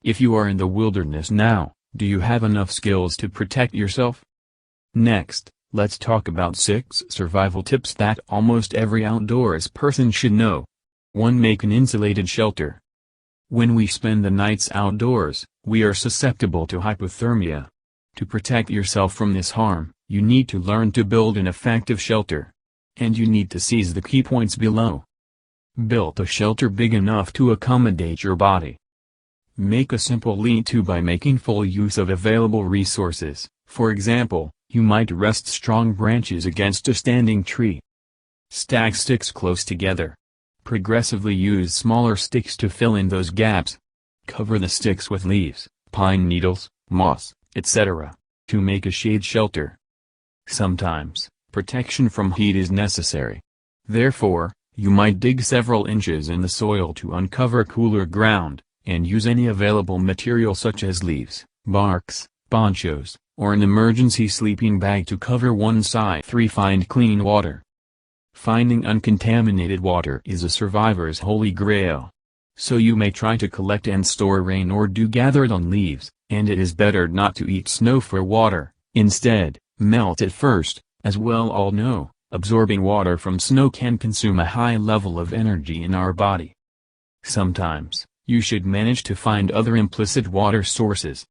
If you are in the wilderness now, do you have enough skills to protect yourself? Next, let's talk about 6 survival tips that almost every outdoors person should know. 1. Make an insulated shelter. When we spend the nights outdoors, we are susceptible to hypothermia. To protect yourself from this harm, you need to learn to build an effective shelter. And you need to seize the key points below. Build a shelter big enough to accommodate your body. Make a simple lean-to by making full use of available resources. For example, you might rest strong branches against a standing tree. Stack sticks close together. Progressively use smaller sticks to fill in those gaps. Cover the sticks with leaves, pine needles, moss, etc., to make a shade shelter. Sometimes, protection from heat is necessary. Therefore, you might dig several inches in the soil to uncover cooler ground, and use any available material such as leaves, barks, ponchos, or an emergency sleeping bag to cover one side. 3. Find clean water. Finding uncontaminated water is a survivor's holy grail. So you may try to collect and store rain or dew gathered on leaves, and it is better not to eat snow for water. Instead, melt it first. As well all know, absorbing water from snow can consume a high level of energy in our body. Sometimes, you should manage to find other implicit water sources.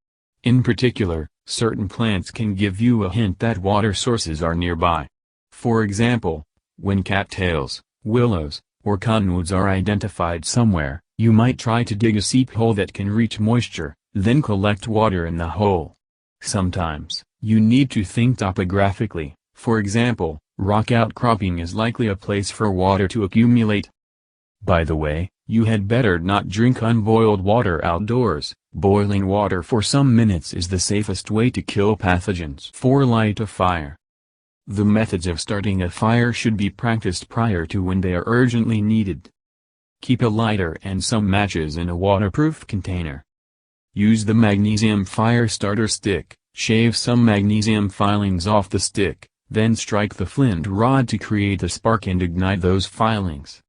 In particular, certain plants can give you a hint that water sources are nearby. For example, when cattails, willows, or cottonwoods are identified somewhere, you might try to dig a seep hole that can reach moisture, then collect water in the hole. Sometimes, you need to think topographically. For example, rock outcropping is likely a place for water to accumulate. By the way, you had better not drink unboiled water outdoors. Boiling water for some minutes is the safest way to kill pathogens. 4. Light a fire. The methods of starting a fire should be practiced prior to when they are urgently needed. Keep a lighter and some matches in a waterproof container. Use the magnesium fire starter stick. Shave some magnesium filings off the stick, then strike the flint rod to create a spark and ignite those filings.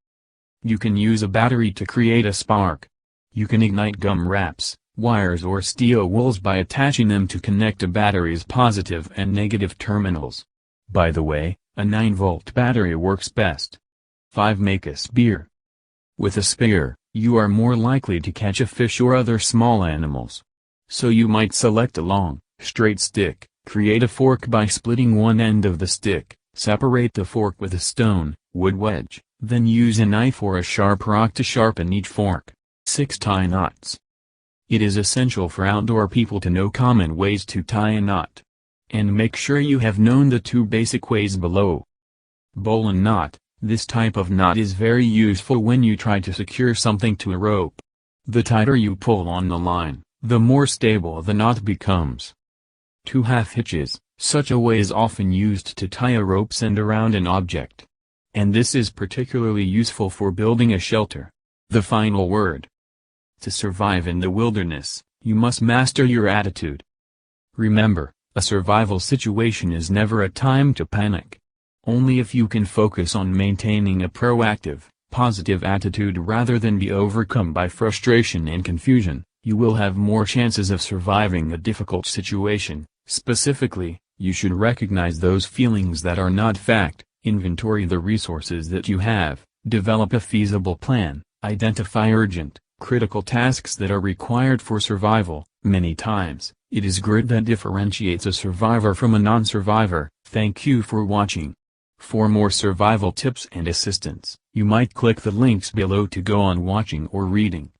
You can use a battery to create a spark. You can ignite gum wraps, wires or steel wools by attaching them to connect a battery's positive and negative terminals. By the way, a 9-volt battery works best. 5. Make a spear. With a spear, you are more likely to catch a fish or other small animals. So you might select a long, straight stick, create a fork by splitting one end of the stick, separate the fork with a stone, wood wedge, then use a knife or a sharp rock to sharpen each fork. 6. Tie knots. It is essential for outdoor people to know common ways to tie a knot. And make sure you have known the 2 basic ways below. Bowline knot. This type of knot is very useful when you try to secure something to a rope. The tighter you pull on the line, the more stable the knot becomes. 2. Half hitches. Such a way is often used to tie a rope's end around an object. And this is particularly useful for building a shelter. The final word. To survive in the wilderness, you must master your attitude. Remember, a survival situation is never a time to panic. Only if you can focus on maintaining a proactive, positive attitude rather than be overcome by frustration and confusion, you will have more chances of surviving a difficult situation. Specifically, you should recognize those feelings that are not fact, inventory the resources that you have, develop a feasible plan, identify urgent, critical tasks that are required for survival. Many times, it is grit that differentiates a survivor from a non-survivor. Thank you for watching. For more survival tips and assistance, you might click the links below to go on watching or reading.